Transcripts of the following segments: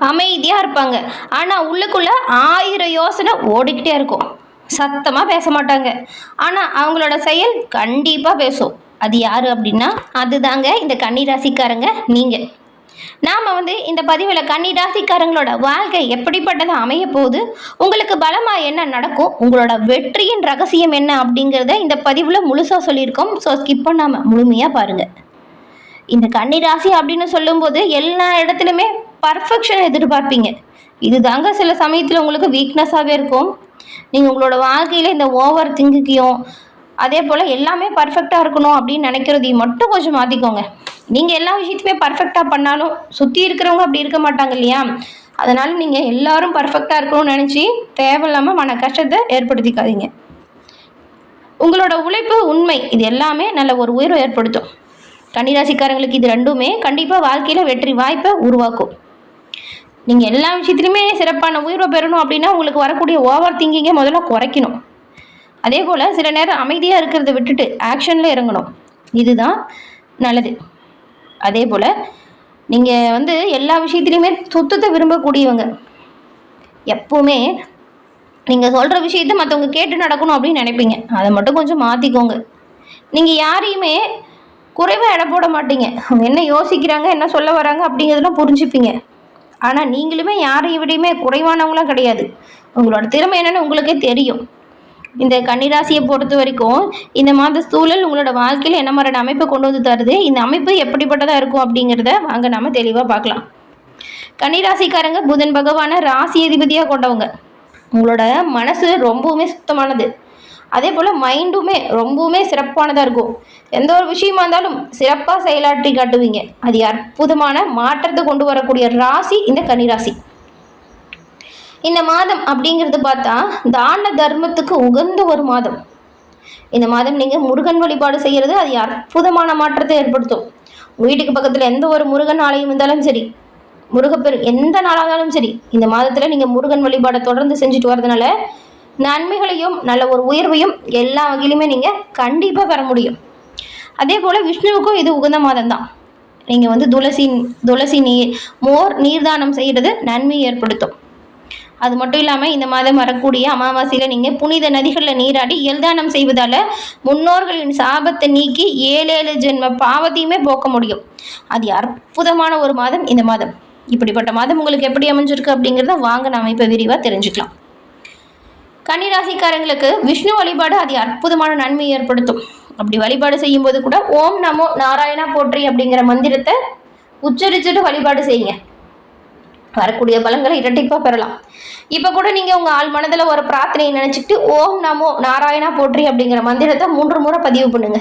அமைதியாக இருப்பாங்க. ஆனால் உள்ளுக்குள்ளே 1000 யோசனை ஓடிக்கிட்டே இருக்கும். சத்தமாக பேச மாட்டாங்க. ஆனால் அவங்களோட செயல் கண்டிப்பாக பேசும். அது யார் அப்படின்னா அதுதாங்க இந்த கன்னிராசிக்காரங்க நீங்கள். நாம் இந்த பதிவில் கன்னிராசிக்காரங்களோட வாழ்க்கை எப்படிப்பட்டது அமைய போகுது, உங்களுக்கு பலமாக என்ன நடக்கும், உங்களோட வெற்றியின் ரகசியம் என்ன அப்படிங்கிறத இந்த பதிவில் முழுசாக சொல்லியிருக்கோம். ஸோ ஸ்கிப் பண்ணாமல் முழுமையாக பாருங்கள். இந்த கன்னிராசி அப்படின்னு சொல்லும்போது எல்லா இடத்துலையுமே பர்ஃபெக்ஷன் எதிர்பார்ப்பீங்க. இது தாங்க சில சமயத்தில் உங்களுக்கு வீக்னஸாகவே இருக்கும். நீங்கள் உங்களோட வாழ்க்கையில் இந்த ஓவர் திங்கிங்கையும் அதே போல் எல்லாமே பர்ஃபெக்டாக இருக்கணும் அப்படின்னு நினைக்கிறதையும் மட்டும் கொஞ்சம் மாற்றிக்கோங்க. நீங்கள் எல்லா விஷயத்தையுமே பர்ஃபெக்டாக பண்ணாலும் சுற்றி இருக்கிறவங்க அப்படி இருக்க மாட்டாங்க இல்லையா? அதனால் நீங்கள் எல்லாரும் பர்ஃபெக்டாக இருக்கணும்னு நினச்சி தேவையில்லாமல் மன கஷ்டத்தை ஏற்படுத்திக்காதீங்க. உங்களோட உழைப்பு, உண்மை, இது எல்லாமே நல்ல ஒரு உயர்வை ஏற்படுத்தும். கன்னிராசிக்காரங்களுக்கு இது ரெண்டுமே கண்டிப்பாக வாழ்க்கையில் வெற்றி வாய்ப்பை உருவாக்கும். நீங்கள் எல்லா விஷயத்துலையுமே சிறப்பான உயர்வை பெறணும் அப்படின்னா உங்களுக்கு வரக்கூடிய ஓவர் திங்கிங்கை முதல்ல குறைக்கணும். அதே போல் சில நேரம் அமைதியாக இருக்கிறத விட்டுட்டு ஆக்ஷனில் இறங்கணும். இதுதான் நல்லது. அதே போல் நீங்கள் எல்லா விஷயத்துலையுமே சுத்தத்தை விரும்பக்கூடியவங்க. எப்போவுமே நீங்கள் சொல்கிற விஷயத்தை மற்றவங்க கேட்டு நடக்கணும் அப்படின்னு நினைப்பீங்க. அதை மட்டும் கொஞ்சம் மாற்றிக்கோங்க. நீங்கள் யாரையுமே குறைவாக எடை போட மாட்டீங்க. அவங்க என்ன யோசிக்கிறாங்க, என்ன சொல்ல வராங்க அப்படிங்கிறதெல்லாம் புரிஞ்சுப்பீங்க. ஆனால் நீங்களுமே யாரையும் விடையுமே குறைவானவங்களாம் கிடையாது. உங்களோட திறமை என்னென்னு உங்களுக்கே தெரியும். இந்த கன்னிராசியை பொறுத்த வரைக்கும் இந்த மாத சூழல் உங்களோட வாழ்க்கையில் என்ன மாதிரியான அமைப்பை கொண்டு வந்து தருது, இந்த அமைப்பு எப்படிப்பட்டதாக இருக்கும் அப்படிங்கிறத வாங்க நாம் தெளிவாக பார்க்கலாம். கன்னிராசிக்காரங்க புதன் பகவானை ராசி அதிபதியாக கொண்டவங்க. உங்களோட மனசு ரொம்பவுமே சுத்தமானது. அதே போல் மைண்டுமே ரொம்பவுமே சிறப்பானதாக இருக்கும். எந்த ஒரு விஷயமா இருந்தாலும் சிறப்பாக செயலாற்றி காட்டுவீங்க. அது அற்புதமான மாற்றத்தை கொண்டு வரக்கூடிய ராசி இந்த கன்னிராசி. இந்த மாதம் அப்படிங்கிறது பார்த்தா தான தர்மத்துக்கு உகந்த ஒரு மாதம். இந்த மாதம் நீங்கள் முருகன் வழிபாடு செய்கிறது அது அற்புதமான மாற்றத்தை ஏற்படுத்தும். வீட்டுக்கு பக்கத்தில் எந்த ஒரு முருகன் ஆலயம் இருந்தாலும் சரி, முருகப்பெரு எந்த நாளாக இருந்தாலும் சரி, இந்த மாதத்தில் நீங்கள் முருகன் வழிபாடை தொடர்ந்து செஞ்சுட்டு வரதுனால நன்மைகளையும் நல்ல ஒரு உயர்வையும் எல்லா வகையிலுமே நீங்கள் கண்டிப்பாக பெற முடியும். அதே போல் விஷ்ணுவுக்கும் இது உகந்த மாதம் தான். நீங்கள் துளசி நீர், மோர் நீர்தானம் செய்கிறது நன்மையை ஏற்படுத்தும். அது மட்டும் இல்லாமல் இந்த மாதம் வரக்கூடிய அமாவாசையில் நீங்கள் புனித நதிகளில் நீராடி எல்தானம் செய்வதால் முன்னோர்களின் சாபத்தை நீக்கி 7 ஜென்ம பாவத்தையுமே போக்க முடியும். அது அற்புதமான ஒரு மாதம் இந்த மாதம். இப்படிப்பட்ட மாதம் உங்களுக்கு எப்படி அமைஞ்சிருக்கு அப்படிங்கிறத வாங்க நாம் இப்போ விரிவாக தெரிஞ்சுக்கலாம். கன்னிராசிக்காரங்களுக்கு விஷ்ணு வழிபாடு அது அற்புதமான நன்மையை ஏற்படுத்தும். அப்படி வழிபாடு செய்யும்போது கூட ஓம் நமோ நாராயணா போற்றி அப்படிங்கிற மந்திரத்தை உச்சரிச்சுட்டு வழிபாடு செய்யுங்க. வரக்கூடிய பலன்களை இரட்டிப்பாக பெறலாம். இப்போ கூட நீங்கள் உங்கள் ஆள் மனதில் ஒரு பிரார்த்தனையை நினச்சிக்கிட்டு ஓம் நமோ நாராயணா போற்றி அப்படிங்கிற மந்திரத்தை 3 முறை பதிவு பண்ணுங்க.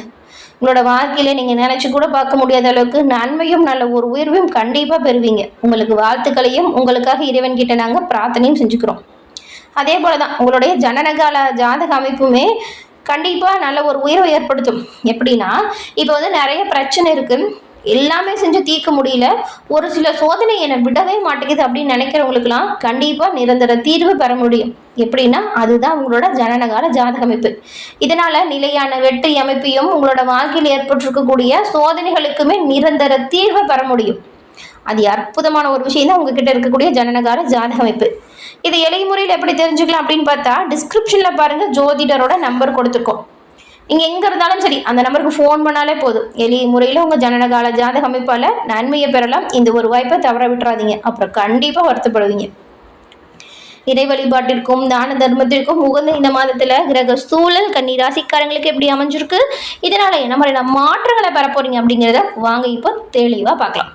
உங்களோட வாழ்க்கையில் நீங்கள் நினச்சி கூட பார்க்க முடியாத அளவுக்கு நன்மையும் நல்ல ஒரு உயர்வையும் கண்டிப்பாக பெறுவீங்க. உங்களுக்கு வாழ்த்துக்களையும் உங்களுக்காக இறைவன்கிட்ட நாங்கள் பிரார்த்தனையும் செஞ்சுக்கிறோம். அதே போல தான் உங்களுடைய ஜனனகால ஜாதக அமைப்புமே கண்டிப்பாக நல்ல ஒரு உயர்வை ஏற்படுத்தும். எப்படின்னா இப்போ நிறைய பிரச்சனை இருக்குது, எல்லாமே செஞ்சு தீர்க்க முடியல, ஒரு சில சோதனை என்னை விடவே மாட்டேங்குது அப்படின்னு நினைக்கிறவங்களுக்குலாம் கண்டிப்பாக நிரந்தர தீர்வு பெற முடியும். எப்படின்னா அதுதான் உங்களோட ஜனனகால ஜாதக அமைப்பு. இதனால் நிலையான வெற்றி அமைப்பையும் உங்களோட வாழ்க்கையில் ஏற்பட்டிருக்கக்கூடிய சோதனைகளுக்குமே நிரந்தர தீர்வை பெற முடியும். அது அற்புதமான ஒரு விஷயம் தான் உங்ககிட்ட இருக்கக்கூடிய ஜனனகால ஜாதக அமைப்பு. இதை எளிய முறையில் எப்படி தெரிஞ்சுக்கலாம் அப்படின்னு பார்த்தா டிஸ்கிரிப்ஷனில் பாருங்கள், ஜோதிடரோட நம்பர் கொடுத்துருக்கோம். நீங்கள் எங்கே இருந்தாலும் சரி அந்த நம்பருக்கு ஃபோன் பண்ணாலே போதும். எளிய முறையில் உங்கள் ஜனனகால ஜாதக அமைப்பால் நன்மையை பெறலாம். இந்த ஒரு வாய்ப்பை தவற விட்டுறாதீங்க, அப்புறம் கண்டிப்பாக வருத்தப்படுவீங்க. இறை வழிபாட்டிற்கும் தான தர்மத்திற்கும் உகந்த இந்த மாதத்தில் கிரக சூழல் கன்னிராசிக்காரங்களுக்கு எப்படி அமைஞ்சிருக்கு, இதனால் என்ன மாதிரியான மாற்றங்களை பெற போகிறீங்க அப்படிங்கிறத வாங்க இப்போ தெளிவாக பார்க்கலாம்.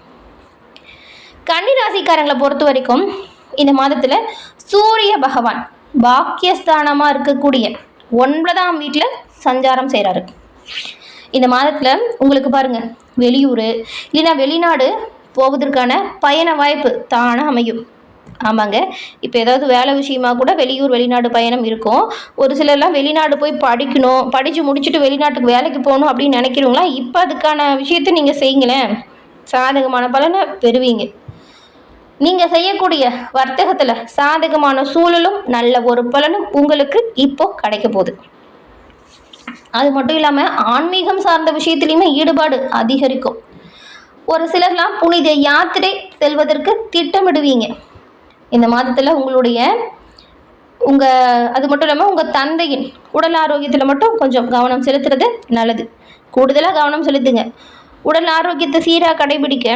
கன்னிராசிக்காரங்களை பொறுத்த வரைக்கும் இந்த மாதத்தில் சூரிய பகவான் பாக்கியஸ்தானமாக இருக்கக்கூடிய 9ஆம் வீட்டில் சஞ்சாரம் செய்கிறாரு. இந்த மாதத்தில் உங்களுக்கு பாருங்கள் வெளியூர் இல்லைன்னா வெளிநாடு போவதற்கான பயண வாய்ப்பு தானாக அமையும். ஆமாங்க, இப்போ ஏதாவது வேலை விஷயமா கூட வெளியூர் வெளிநாடு பயணம் இருக்கும். ஒரு சிலர்லாம் வெளிநாடு போய் படிக்கணும், படித்து முடிச்சுட்டு வெளிநாட்டுக்கு வேலைக்கு போகணும் அப்படின்னு நினைக்கிறவங்களாம் இப்போ அதுக்கான விஷயத்தை நீங்கள் செய்யுங்களேன், சாதகமான பலனை பெறுவீங்க. நீங்கள் செய்யக்கூடிய வர்த்தகத்தில் சாதகமான சூழலும் நல்ல ஒரு பலனும் உங்களுக்கு இப்போ கிடைக்க போகுது. அது மட்டும் இல்லாமல் ஆன்மீகம் சார்ந்த விஷயத்துலையுமே ஈடுபாடு அதிகரிக்கும். ஒரு சிலர்லாம் புனித யாத்திரை செல்வதற்கு திட்டமிடுவீங்க. இந்த மாதத்தில் அது மட்டும் இல்லாமல் உங்கள் தந்தையின் உடல் ஆரோக்கியத்தில் மட்டும் கொஞ்சம் கவனம் செலுத்துறது நல்லது. கூடுதலாக கவனம் செலுத்துங்க. உடல் ஆரோக்கியத்தை சீராக கடைபிடிக்க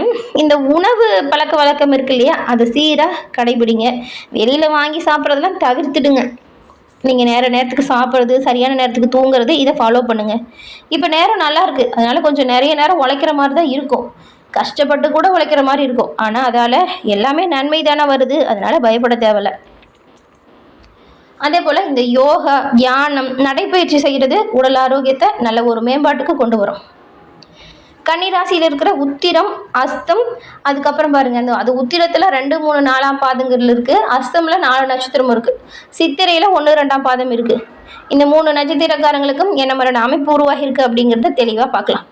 இந்த உணவு பழக்க வழக்கம் இருக்கு இல்லையா, அதை சீராக கடைபிடிங்க. வெளியில் வாங்கி சாப்பிட்றதெல்லாம் தவிர்த்துடுங்க. நீங்கள் நேரத்துக்கு சாப்பிட்றது, சரியான நேரத்துக்கு தூங்குறது, இதை ஃபாலோ பண்ணுங்கள். இப்போ நேரம் நல்லா இருக்குது, அதனால் கொஞ்சம் நிறைய நேரம் உழைக்கிற மாதிரி தான் இருக்கும். கஷ்டப்பட்டு கூட உழைக்கிற மாதிரி இருக்கும். ஆனால் அதால் எல்லாமே நன்மை தானே வருது, அதனால் பயப்பட தேவையில்லை. அதே போல் இந்த யோகா, தியானம், நடைப்பயிற்சி செய்கிறது உடல் ஆரோக்கியத்தை நல்ல ஒரு மேம்பாட்டுக்கு கொண்டு வரும். கன்னிராசியில் இருக்கிற உத்திரம், அஸ்தம், அதுக்கப்புறம் பாருங்கள், அது உத்திரத்தில் 2, 3, 4ஆம் பாதங்கள் இருக்குது. அஸ்தமில் 4 நட்சத்திரம் இருக்குது. சித்திரையில் 1, 2ஆம் பாதம் இருக்குது. இந்த 3 நட்சத்திரக்காரங்களுக்கும் என்ன மாதிரியான அமைப்பு உருவாகி இருக்குது அப்படிங்கிறத தெளிவாக பார்க்கலாம்.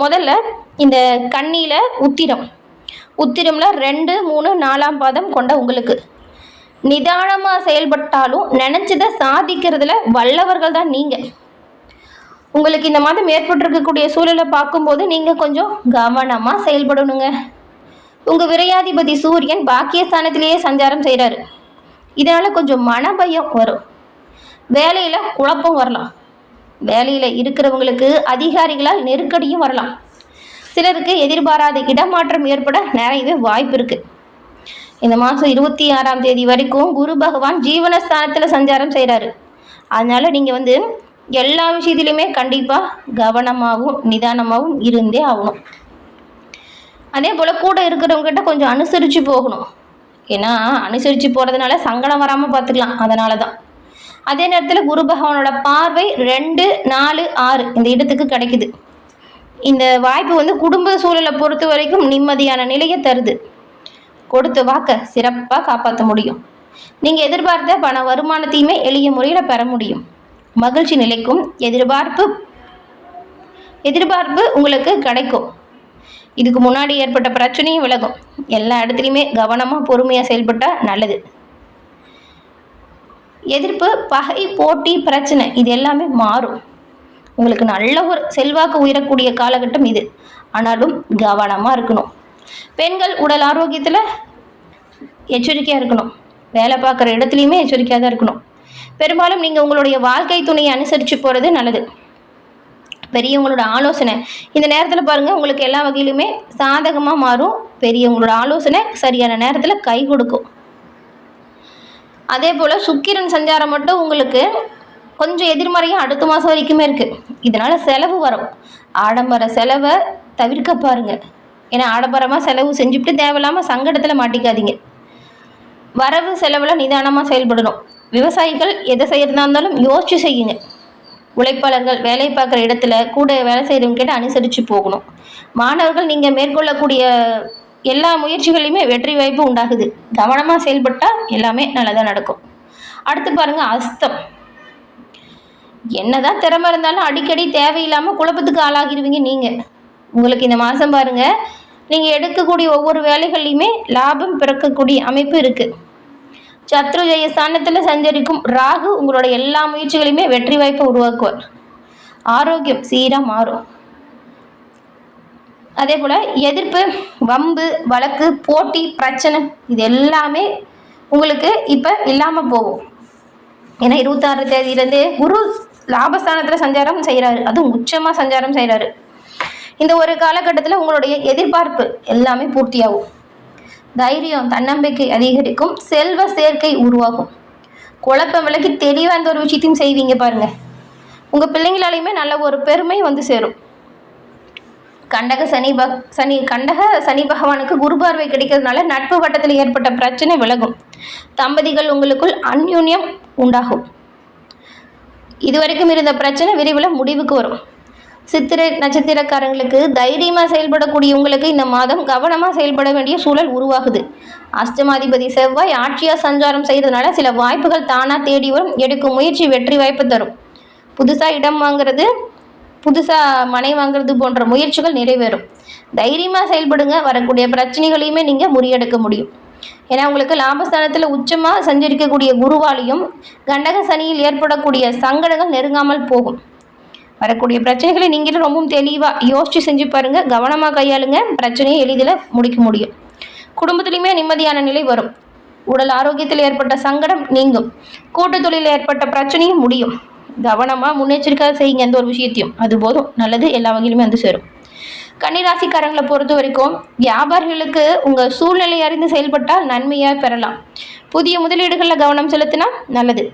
முதல்ல இந்த கன்னியில் உத்திரமில் 2, 3, 4ஆம் பாதம் கொண்ட உங்களுக்கு நிதானமாக செயல்பட்டாலும் நினச்சதை சாதிக்கிறதுல வல்லவர்கள் தான் நீங்கள். உங்களுக்கு இந்த மாதம் ஏற்பட்டிருக்கக்கூடிய சூழலை பார்க்கும்போது நீங்கள் கொஞ்சம் கவனமாக செயல்படணுங்க. உங்கள் விரையாதிபதி சூரியன் பாக்கியஸ்தானத்திலேயே சஞ்சாரம் செய்கிறாரு. இதனால் கொஞ்சம் மனபயம் வரும். வேலையில் குழப்பம் வரலாம். வேலையில் இருக்கிறவங்களுக்கு அதிகாரிகளால் நெருக்கடியும் வரலாம். சிலருக்கு எதிர்பாராத இடமாற்றம் ஏற்பட நிறையவே வாய்ப்பு இருக்குது. இந்த மாதம் 26ஆம் தேதி வரைக்கும் குரு பகவான் ஜீவனஸ்தானத்தில் சஞ்சாரம் செய்கிறாரு. அதனால் நீங்கள் எல்லா விஷயத்துலையுமே கண்டிப்பாக கவனமாகவும் நிதானமாகவும் இருந்தே ஆகணும். அதே போல் கூட இருக்கிறவங்ககிட்ட கொஞ்சம் அனுசரித்து போகணும். ஏன்னா அனுசரித்து போகிறதுனால சங்கடம் வராமல் பார்த்துக்கலாம். அதனால தான். அதே நேரத்தில் குரு பகவானோட பார்வை 2, 4, 6 இந்த இடத்துக்கு கிடைக்குது. இந்த வாய்ப்பு குடும்ப சூழலை பொறுத்த வரைக்கும் நிம்மதியான நிலையை தருது. கொடுத்த வாக்கை சிறப்பாக காப்பாற்ற முடியும். நீங்கள் எதிர்பார்த்த பண வருமானத்தையுமே எளிய முறையில் பெற முடியும். மகிழ்ச்சி நிலைக்கும். எதிர்பார்ப்பு உங்களுக்கு கிடைக்கும். இதுக்கு முன்னாடி ஏற்பட்ட பிரச்சனையும் விலகும். எல்லா இடத்துலையுமே கவனமாக பொறுமையாக செயல்பட்டால் நல்லது. எதிர்ப்பு, பகை, போட்டி, பிரச்சனை இது எல்லாமே மாறும். உங்களுக்கு நல்ல ஒரு செல்வாக்கு உயரக்கூடிய காலகட்டம் இது. ஆனாலும் கவனமாக இருக்கணும். பெண்கள் உடல் ஆரோக்கியத்தில் எச்சரிக்கையாக இருக்கணும். வேலை பார்க்குற இடத்துலையுமே எச்சரிக்கையாக தான் இருக்கணும். பெரும்பாலும் நீங்கள் உங்களுடைய வாழ்க்கை துணையை அனுசரித்து போகிறது நல்லது. பெரியவங்களோட ஆலோசனை இந்த நேரத்தில் பாருங்கள், உங்களுக்கு எல்லா வகையிலுமே சாதகமாக மாறும். பெரியவங்களோட ஆலோசனை சரியான நேரத்தில் கை கொடுக்கும். அதே போல் சுக்கிரன் சஞ்சாரம் மட்டும் உங்களுக்கு கொஞ்சம் எதிர்மறையாக அடுத்த மாதம் வரைக்குமே இருக்குது. இதனால் செலவு வரும். ஆடம்பர செலவை தவிர்க்க பாருங்கள். ஏன்னா ஆடம்பரமாக செலவு செஞ்சுட்டு தேவையில்லாமல் சங்கடத்தில் மாட்டிக்காதீங்க. வரவு செலவில் நிதானமாக செயல்படணும். விவசாயிகள் எதை செய்கிறதா இருந்தாலும் யோசிச்சு செய்யுங்க. உழைப்பாளர்கள் வேலை பார்க்குற இடத்துல கூட வேலை செய்கிறவங்க கிட்ட அனுசரித்து போகணும். மாணவர்கள் நீங்கள் மேற்கொள்ளக்கூடிய எல்லா முயற்சிகளையுமே வெற்றி வாய்ப்பு உண்டாகுது. கவனமாக செயல்பட்டால் எல்லாமே நல்லதாக நடக்கும். அடுத்து பாருங்கள், அஸ்தம். என்னதான் திறமை இருந்தாலும் அடிக்கடி தேவையில்லாமல் குழப்பத்துக்கு ஆளாகிடுவீங்க நீங்கள். உங்களுக்கு இந்த மாதம் பாருங்கள், நீங்கள் எடுக்கக்கூடிய ஒவ்வொரு வேலைகள்லையுமே லாபம் பிறக்கக்கூடிய அமைப்பு இருக்குது. சத்ரு ஜெய ஸ்தானத்தில் சஞ்சரிக்கும் ராகு உங்களோட எல்லா முயற்சிகளையுமே வெற்றி வாய்ப்பை உருவாக்குவார். ஆரோக்கியம் சீராக மாறும். அதே போல் எதிர்ப்பு, வம்பு, வழக்கு, போட்டி, பிரச்சனை இது எல்லாமே உங்களுக்கு இப்போ இல்லாமல் போகும். ஏன்னா 26 தேதியிலேருந்தே குரு லாபஸ்தானத்தில் சஞ்சாரம் செய்கிறாரு. அதுவும் உச்சமாக சஞ்சாரம் செய்கிறாரு. இந்த ஒரு காலகட்டத்தில் உங்களுடைய எதிர்பார்ப்பு எல்லாமே பூர்த்தியாகும். தைரியம், தன்னம்பிக்கை அதிகரிக்கும். செல்வ சேர்க்கை உருவாகும். குழப்பம் விலகி தெளிவாக அந்த ஒரு விஷயத்தையும் செய்வீங்க பாருங்கள். உங்கள் பிள்ளைங்களாலையுமே நல்ல ஒரு பெருமை சேரும். கண்டக சனி பகவானுக்கு குரு பார்வை கிடைக்கிறதுனால நட்பு வட்டத்தில் ஏற்பட்ட பிரச்சனை விலகும். தம்பதிகள் உங்களுக்குள் அந்யோன்யம் உண்டாகும். இதுவரைக்கும் இருந்த பிரச்சனை விரைவில் முடிவுக்கு வரும். சித்திரை நட்சத்திரக்காரங்களுக்கு தைரியமாக செயல்படக்கூடிய உங்களுக்கு இந்த மாதம் கவனமாக செயல்பட வேண்டிய சூழல் உருவாகுது. அஷ்டமாதிபதி செவ்வாய் ஆட்சியாக சஞ்சாரம் செய்கிறதுனால சில வாய்ப்புகள் தானாக தேடி வரும். எடுக்கும் முயற்சி வெற்றி வாய்ப்பு தரும். புதுசாக இடம் வாங்கிறது, புதுசாக மனை வாங்கிறது போன்ற முயற்சிகள் நிறைவேறும். தைரியமாக செயல்படுங்க. வரக்கூடிய பிரச்சனைகளையுமே நீங்கள் முறியெடுக்க முடியும். ஏன்னா உங்களுக்கு லாபஸ்தானத்தில் உச்சமாக சஞ்சரிக்கக்கூடிய குருவாலையும் கண்டக சனியில் ஏற்படக்கூடிய சங்கடங்கள் நெருங்காமல் போகும். வரக்கூடிய பிரச்சனைகளை நீங்களும் ரொம்பவும் தெளிவாக யோசித்து செஞ்சு பாருங்கள். கவனமாக கையாளுங்க. பிரச்சனையை எளிதில் முடிக்க முடியும். குடும்பத்துலேயுமே நிம்மதியான நிலை வரும். உடல் ஆரோக்கியத்தில் ஏற்பட்ட சங்கடம் நீங்கும். கூட்டு தொழிலில் ஏற்பட்ட பிரச்சனையும் முடியும். கவனமாக முன்னெச்சரிக்கையாக செய்யுங்க எந்த ஒரு விஷயத்தையும். அது போதும், நல்லது எல்லா வகையிலுமே வந்து சேரும். கன்னிராசிக்காரங்களை பொறுத்த வரைக்கும் வியாபாரிகளுக்கு உங்கள் சூழ்நிலை அறிந்து செயல்பட்டால் நன்மையாக பெறலாம். புதிய முதலீடுகளில் கவனம் செலுத்தினா நல்லது.